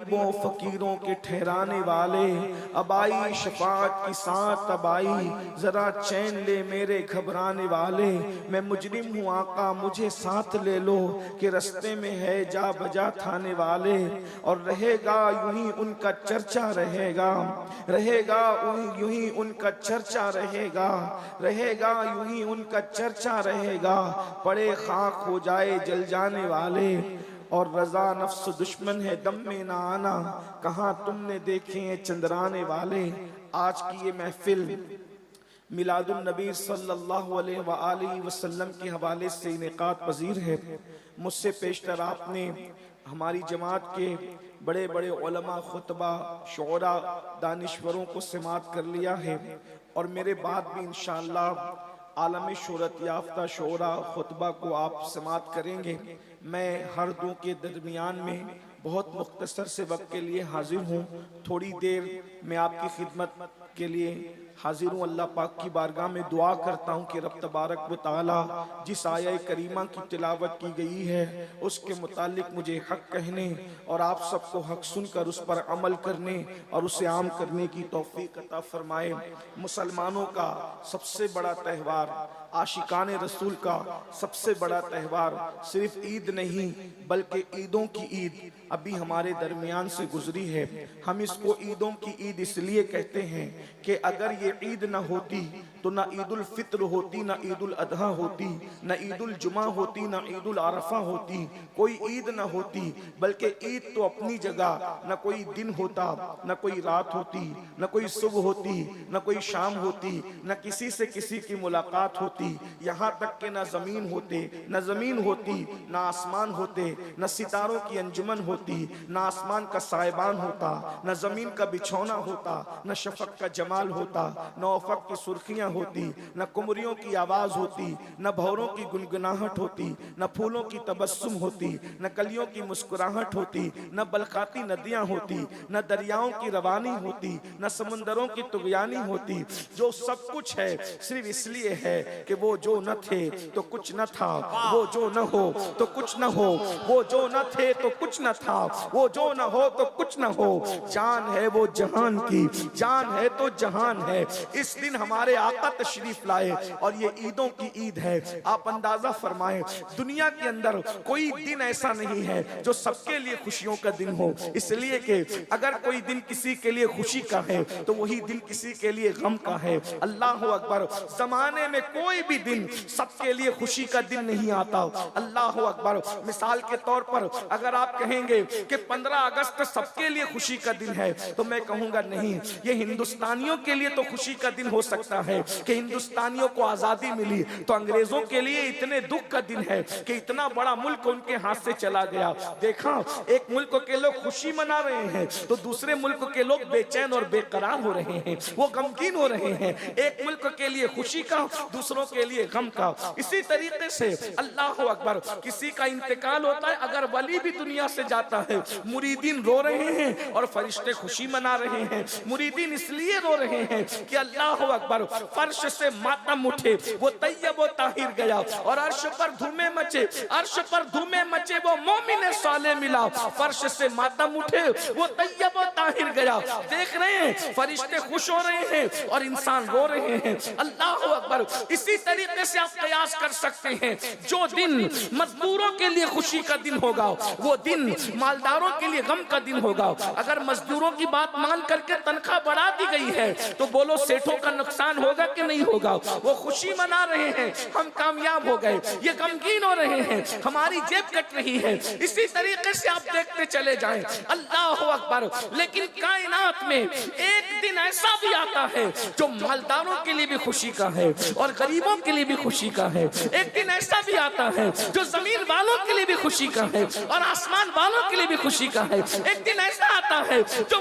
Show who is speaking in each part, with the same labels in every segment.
Speaker 1: गरीबों फकीरों के ठहराने वाले, अब आई शफाअत की साथ अब आई, जरा चैन ले मेरे घबराने वाले। मैं मुजरिम हूँ आका मुझे साथ ले लो, कि रस्ते में है जा बजा थाने वाले। और रहेगा यूं ही उनका चर्चा रहेगा, रहेगा यूं ही उनका चर्चा रहेगा, रहेगा यूं ही उनका चर्चा रहेगा। पड़े खाक हो जाए जल जाने वाले, और रजा नफ्स दुश्मन है दम में ना आना, कहाँ तुमने देखे हैं चंद्राने वाले। आज की ये महफिल मिलादुन नबी सल्लल्लाहु अलैहि वसल्लम के हवाले से इनेकाद पजीर है। मुझसे पेशतर आपने हमारी जमात के बड़े बड़े उलमा, खुतबा, शुअरा, दानिश्वरों को समात कर लिया है, और मेरे बाद भी इंशाअल्लाह आलमी शोहरत याफ्ता शुअरा खुतबा को आप समात करेंगे। मैं हर दो के दरमियान में बहुत मुख्तसर से वक्त के लिए हाजिर हूँ। थोड़ी देर मैं आपकी खिदमत के लिए हाजिर हूँ। अल्लाह पाक की बारगाह में दुआ करता हूँ कि रब तबारक व तआला जिस आया करीमा की तिलावत की गई है उसके मुतालिक मुझे हक कहने और आप सबको हक सुनकर उस पर अमल करने और उसे आम करने की तौफीक अता फरमाए। मुसलमानों का सबसे बड़ा त्यौहार, आशिकाने रसूल का सबसे बड़ा त्यौहार सिर्फ ईद नहीं बल्कि ईदों की ईद अभी हमारे दरमियान से गुजरी है। हम इसको ईदों की ईद इसलिए कहते हैं कि अगर ये ईद ना होती तो ना ईद उल फित्र होती, ना ईद उल अदहा होती, ना ईद उल जुमा होती, ना ईद उल अरफा होती, कोई ईद ना होती। बल्कि ईद तो अपनी जगह, ना कोई दिन होता, ना कोई रात होती, ना कोई सुबह होती, ना कोई शाम होती, ना किसी से किसी की मुलाकात होती, यहाँ तक कि ना जमीन होते, ना जमीन होती, ना आसमान होते, ना सितारों की अंजुमन होती, ना आसमान का साइबान होता, ना जमीन का बिछौना होता, ना शफक का जमाल होता, ना उफक की सुर्खियां होती, न कुमरियों की आवाज होती, न भौरों की गुनगुनाहट होती, न फूलों की तबस्सुम होती, न कलियों की मुस्कुराहट होती, न बलखाती नदियां होती, न दरियाओं की रवानी होती, न समुंदरों की तुगयानी होती। जो सब कुछ है सिर्फ इसलिए है कि वो जो न थे तो कुछ न था, वो जो न हो तो कुछ न हो, वो जो न थे तो कुछ न था, वो जो न हो तो कुछ न हो। जान है वो जहान की, जान है तो जहान है। इस दिन हमारे आका तशरीफ लाए और ये ईदों की ईद है। आप अंदाजा फरमाएं, दुनिया के अंदर कोई दिन ऐसा नहीं है जो सबके लिए खुशियों का दिन हो। इसलिए कि अगर कोई दिन किसी के लिए खुशी का है तो वही दिन किसी के लिए गम का है। अल्लाह अकबर, जमाने में कोई भी दिन सबके लिए खुशी का दिन नहीं आता। अल्लाह अकबर, मिसाल के तौर पर अगर आप कहेंगे कि 15 अगस्त सबके लिए खुशी का दिन है तो मैं कहूंगा नहीं, ये हिंदुस्तानियों के लिए तो खुशी का दिन हो सकता है कि हिंदुस्तानियों को आजादी मिली, तो अंग्रेजों के लिए इतने दुख का दिन है कि इतना बड़ा मुल्क उनके हाथ से चला गया। देखा, एक मुल्क के लोग खुशी मना रहे हैं तो दूसरे मुल्क के लोग बेचैन और बेकरार हो रहे हैं, वो गमगीन हो रहे हैं। एक मुल्क के लिए खुशी का, दूसरों के लिए गम का। इसी तरीके से अल्लाह अकबर, किसी का इंतकाल होता है, अगर वली भी दुनिया से जाता है, मुरीदीन रो रहे हैं और फरिश्ते खुशी मना रहे हैं। मुरीदीन इसलिए रो रहे हैं कि अल्लाह अकबर, फर्श से मातम उठे वो तैयब व ताहिर गया, और अर्श पर धूमे मचे, अर्श पर धूमे मचे वो मोमिन साले मिला। फर्श से मातम उठे वो तैयब व ताहिर गया। देख रहे हैं फरिश्ते खुश हो रहे हैं और इंसान रो रहे हैं। अल्लाह अकबर, इसी तरीके से आप कयास कर सकते हैं, जो दिन मजदूरों के लिए खुशी का दिन होगा वो दिन मालदारों के लिए गम का दिन होगा। अगर मजदूरों की बात मान करके तनख्वाह बढ़ा दी गई है तो बोलो सेठों का नुकसान होगा कि नहीं होगा? वो खुशी मना रहे हैं, हम कामयाब हो गए, ये गमगीन हो रहे हैं, हमारी जेब कट रही है। इसी तरीके से आप देखते चले जाएं। अल्लाह अकबर, लेकिन कायनात में एक दिन ऐसा भी आता है जो मालदारों के लिए भी खुशी का है और गरीबों के लिए भी खुशी का है। एक दिन ऐसा भी आता है जो जमीन वालों के लिए भी खुशी का है और आसमान वालों के लिए भी खुशी का है। एक दिन ऐसा आता है जो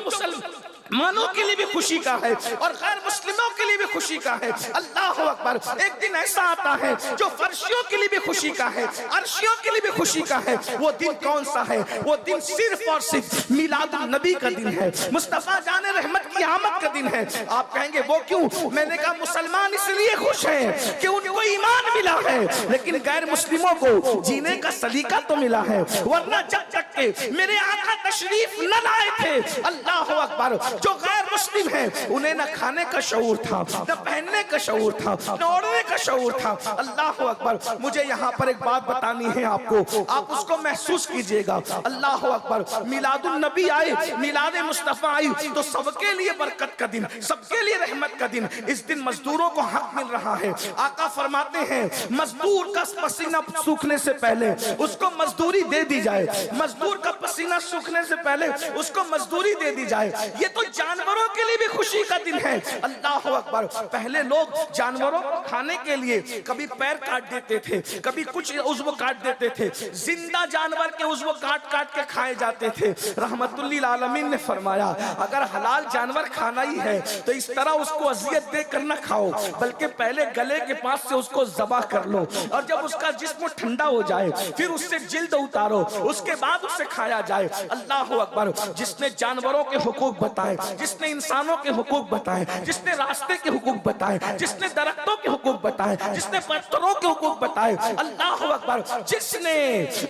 Speaker 1: मुसलमानों के लिए भी खुशी का है और गैर मुस्लिमों के लिए भी खुशी का है। अल्लाह अकबर। एक दिन ऐसा आता है जो फर्शियों के लिए भी खुशी का है, अर्शियों के लिए भी खुशी का है। वो दिन कौन सा है? वो दिन सिर्फ और सिर्फ मिलादुन नबी का दिन है, मुस्तफा जाने रहमत की आमद का दिन है। आप कहेंगे वो क्यों? मैंने कहा मुसलमान इसलिए खुश हैं कि उनको ईमान मिला है, लेकिन गैर मुस्लिमों को जीने का सलीका तो मिला है। वरना जब तक के मेरे आका तशरीफ न लाए थे, अल्लाह अकबर, जो गैर मुस्लिम हैं उन्हें न खाने का शऊर था, न पहनने का शऊर था, न ओढ़ने का शऊर था। अल्लाह अकबर। मुझे यहाँ पर एक बात बतानी है आपको, आप उसको महसूस कीजिएगा। अल्लाह अकबर। मिलादुन नबी आए, मिलादे मुस्तफा आई तो सबके लिए बरकत का दिन, सबके लिए रहमत का दिन। इस दिन मजदूरों को हक मिल रहा है। आका फरमाते हैं मजदूर का पसीना सूखने से पहले उसको मजदूरी दे दी जाए, मजदूर का पसीना सूखने से पहले उसको मजदूरी दे दी जाए। ये तो जानवरों के लिए भी खुशी का दिन है। अल्लाह अकबर। पहले लोग जानवरों को खाने के लिए कभी पैर काट देते थे, कभी कुछ उज़्व काट देते थे, जिंदा जानवर के उज़्व काट काट के खाए जाते थे। रहमतुल्लिल आलमीन ने फरमाया अगर हलाल जानवर खाना ही है तो इस तरह उसको अजियत देकर न खाओ, बल्कि पहले गले के पास से उसको ज़बह कर लो और जब उसका जिस्म ठंडा हो जाए फिर उससे जिल्द उतारो, उसके बाद उसे खाया जाए। अल्लाह अकबर। जिसने जानवरों के हुकूक बताए, जिसने इंसानों के हुकूक बताए, जिसने रास्ते के हुकूक बताए, जिसने दरख्तों के हुकूक बताए, जिसने पत्थरों के हुकूक बताए, अल्लाह अकबर। जिसने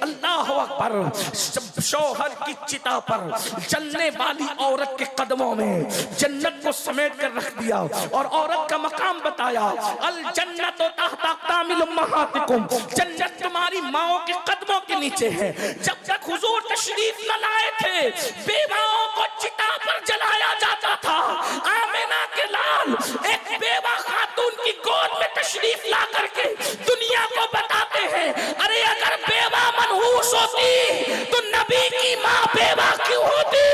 Speaker 1: अल्लाह अकबर शौहर की चिता पर जलने वाली औरत के कदमों में जन्नत को समेट कर रख दिया और औरत का मकाम बताया, अल जन्नत तहता अक़दामिल उम्महातिकुम, जन्नत तुम्हारी माओ के कदमों के नीचे है। जब तक हुजूर तशरीफ न लाए थे बेवाओं को चिता पर जलाया जाता था। आमिना के लाल एक बेवा खातून की गोद में तशरीफ ला करके दुनिया को बताते हैं अरे अगर बेवा मनहूस होती तो नबी की माँ बेवा क्यों होती?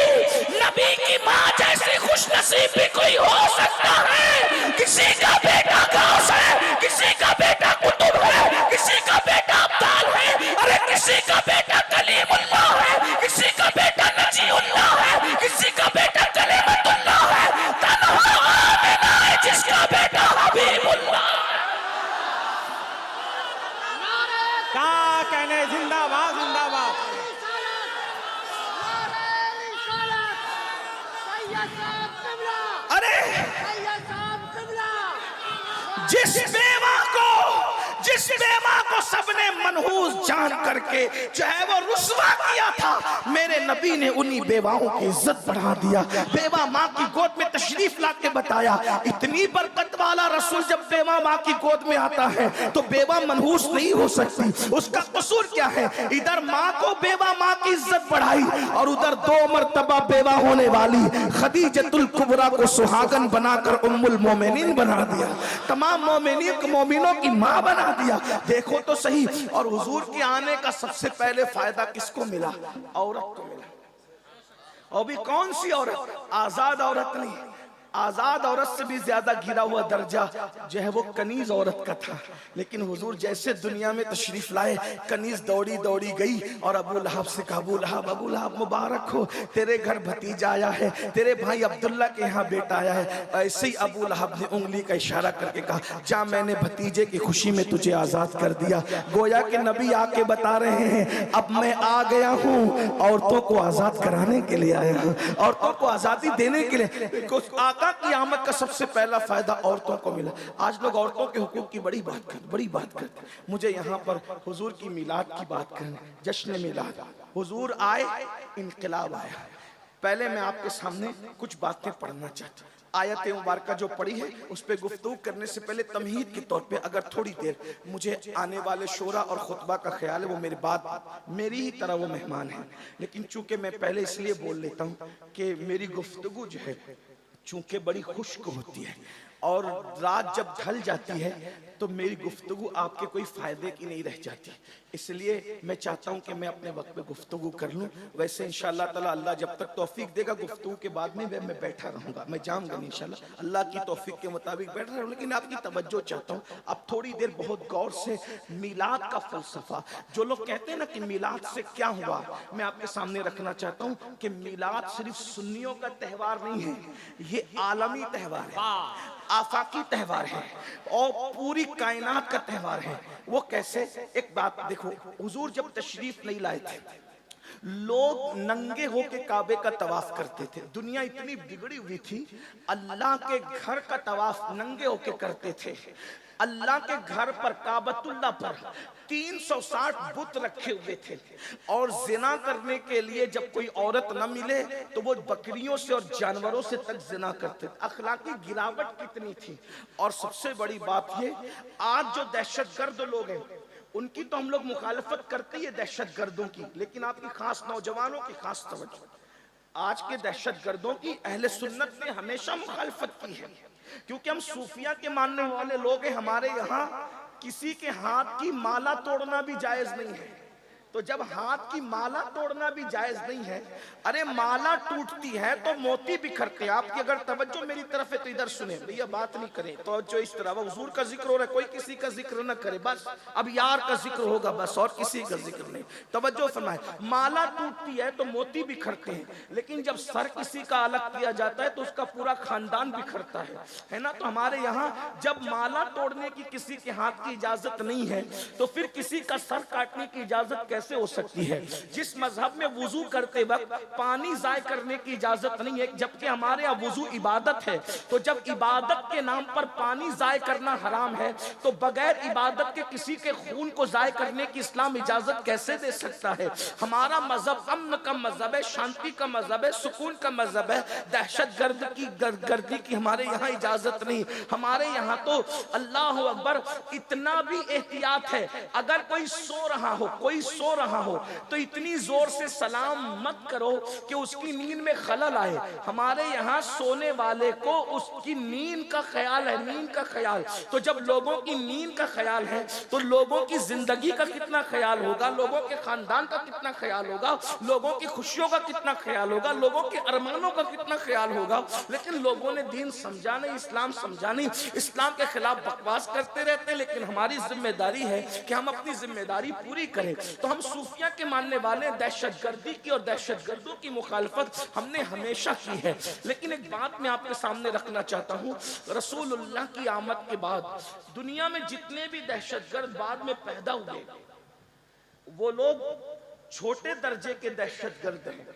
Speaker 1: नबी की माँ जैसे खुश नसीब भी कोई हो सकता है। किसी का बेटा गौस है, किसी का बेटा कुतुब है, किसी का बेटा अब्दाल है, अरे किसी का बेटा कलीमुल्लाह है, किसी का बेटा नजीउल्लाह है, किसी का बेटा कलीमतुल्लाह है, तन्हा आमिना है जिसका बेटा हबीबुल्लाह।
Speaker 2: क्या कहने, जिंदाबाद जिंदाबाद।
Speaker 1: अरे जिस बेवा को सबने मनहूस जान करके जो है वो रुस्वा किया था, मेरे नबी ने उन्हीं बेवाओं की इज्जत बढ़ा दिया। बेवा माँ की गोद में तशरीफ ला के बताया इतनी बरकत वाला रसूल जब बेवा माँ की गोद में आता है तो बेवा मनहूस नहीं हो सकती। उसका कसूर क्या है? इधर माँ को बेवा माँ की इज्जत बढ़ाई और उधर 2 मरतबा बेवा होने वाली खदीजतुल कुबरा को सुहागन बनाकर उम्मुल मोमिनीन बना दिया, तमाम मोमिनों की माँ बना दिया। देखो तो सही। और हुजूर के आने का सबसे पहले फायदा किसको मिला? औरत को मिला। और भी कौन सी औरत? आजाद औरत नहीं, आजाद औरत से भी ज्यादा गिरा हुआ दर्जा जो है वो कनीज औरत का था। लेकिन हुजूर जैसे दुनिया में तशरीफ लाए, कनीज दौड़ी दौड़ी गई और अबू लहब से कहा अबू लहब मुबारक हो, तेरे घर भतीजा आया है, तेरे भाई अब्दुल्ला के यहाँ बेटा आया है। ऐसे ही अबू लहब ने उंगली का इशारा करके कहा जा, मैंने भतीजे की खुशी में तुझे आजाद कर दिया। गोया के नबी आके बता रहे हैं अब मैं आ गया हूँ, औरतों को आजाद कराने के लिए आया हूँ, औरतों को आजादी देने के लिए। की आमद का सबसे पहला फायदा औरतों को मिला। आज लोग औरतों के हुकूक की बड़ी बात करते। मुझे यहाँ पर हुजूर की मिलाद की बात करनी, जश्न मिलाद। हुजूर आए, इनकलाब आया। पहले मैं आपके सामने कुछ बातें पढ़ना चाहता हूँ। आयत मुबारका जो पढ़ी है उस पर गुफ्तगू करने से पहले तमहीद के तौर पे अगर थोड़ी देर मुझे आने वाले शोरा और खुतबा का ख्याल है, वो मेरे बाद मेरी ही तरह वो मेहमान है, लेकिन चूंकि मैं पहले इसलिए बोल लेता हूँ कि मेरी गुफ्तगू जो है चूंकि बड़ी खुश्क होती है और रात जब ढल जाती है तो मेरी गुफ्तगू आपके कोई फायदे की नहीं रह जाती। इसलिए मैं चाहता हूं कि मैं अपने वक्त पे गुफ्तगू कर लूं। वैसे इंशाअल्लाह ताला अल्लाह जब तक तौफीक देगा गुफ्तगू के बाद में मैं बैठा रहूंगा, मैं जाऊंगा नहीं इंशाअल्लाह, अल्लाह की तौफीक के मुताबिक बैठा रहूं। लेकिन आपकी तवज्जो चाहता हूं अब थोड़ी देर बहुत गौर से मीलाद का फलसफा, जो लोग कहते हैं ना कि मीलाद से क्या हुआ, मैं आपके सामने रखना चाहता हूं कि मीलाद सिर्फ सुन्नियों का त्योहार नहीं है, ये आलमी त्योहार है, आफाकी त्योहार है और पूरी कायनात का त्योहार है। वो कैसे? एक बात देखो, हुजूर जब तशरीफ नहीं लाए थे लोग नंगे होके काबे का तवाफ करते थे। दुनिया इतनी बिगड़ी हुई थी, अल्लाह के घर का तवाफ नंगे होके करते थे। अल्लाह के घर पर काबतुल्लाह पर 360 बुत रखे हुए थे और जिना करने के लिए जब कोई औरत न मिले तो वो बकरियों से और जानवरों से तक जिना करते थे। अखलाकी गिरावट कितनी थी। और सबसे बड़ी बात ये, आज जो दहशतगर्द लोग हैं उनकी तो हम लोग मुखालफत करते ही है दहशतगर्दों की, लेकिन आपकी खास नौजवानों की खास तवज्जो, आज के दहशतगर्दों की अहले सुन्नत ने हमेशा मुखालफत की है, क्योंकि हम सूफिया के मानने वाले लोग हैं। हमारे यहाँ किसी के हाथ की माला तोड़ना भी जायज नहीं है। तो जब हाथ की माला तोड़ना भी जायज नहीं है, अरे माला टूटती है तो मोती बिखरते हैं। आपकी अगर तवज्जो मेरी तरफ है तो इधर सुने भैया, बात नहीं करें तो जो इस तरह हुजूर का जिक्र हो रहा है, कोई किसी का जिक्र न करे, बस अब यार का जिक्र होगा बस, और किसी का जिक्र नहीं। तवज्जो फरमाए, माला टूटती है तो मोती बिखरते हैं, लेकिन जब सर किसी का अलग किया जाता है तो उसका पूरा खानदान बिखरता है ना। तो हमारे यहाँ जब माला तोड़ने की किसी के हाथ की इजाजत नहीं है तो फिर किसी का सर काटने की इजाजत कैसे हो सकती है? जिस मजहब में वुजू करते वक्त पानी जाय करने की इजाजत नहीं है, जबकि हमारे यहाँ वुजू इबादत है, तो जब इबादत के नाम पर पानी जाय करना हराम है तो बगैर इबादत के किसी के खून को जाय करने की इस्लाम इजाजत कैसे दे सकता है? हमारा मजहब अमन का मजहब है, शांति का मजहब है, सुकून का मजहब है। दहशतगर्द की गर्दी की हमारे यहाँ इजाजत नहीं। हमारे यहाँ तो अल्लाह अकबर, इतना भी एहतियात है, अगर कोई सो रहा हो, कोई सो रहा हो तो इतनी जोर से सलाम मत करो कि उसकी नींद में खलल आए। हमारे यहाँ सोने वाले को उसकी नींद का ख्याल है, नींद का ख्याल। तो जब लोगों की नींद का ख्याल है तो लोगों की जिंदगी का कितना ख्याल होगा, लोगों के खानदान का कितना ख्याल होगा, लोगों की खुशियों का कितना ख्याल होगा, लोगों के अरमानों का कितना ख्याल होगा। लेकिन लोगों ने दीन समझा नहीं, इस्लाम समझा नहीं, इस्लाम के खिलाफ बकवास करते रहते हैं। लेकिन हमारी जिम्मेदारी है कि हम अपनी जिम्मेदारी पूरी करें। तो हम सूफिया के मानने वाले दहशतगर्दी की और दहशतगर्दों की मुखालफत हमने हमेशा की है। लेकिन एक बात मैं आपके सामने रखना चाहता हूँ, रसूलुल्लाह की आमद के बाद दुनिया में जितने भी दहशतगर्द बाद में पैदा हुए वो लोग छोटे दर्जे के दहशतगर्द हैं।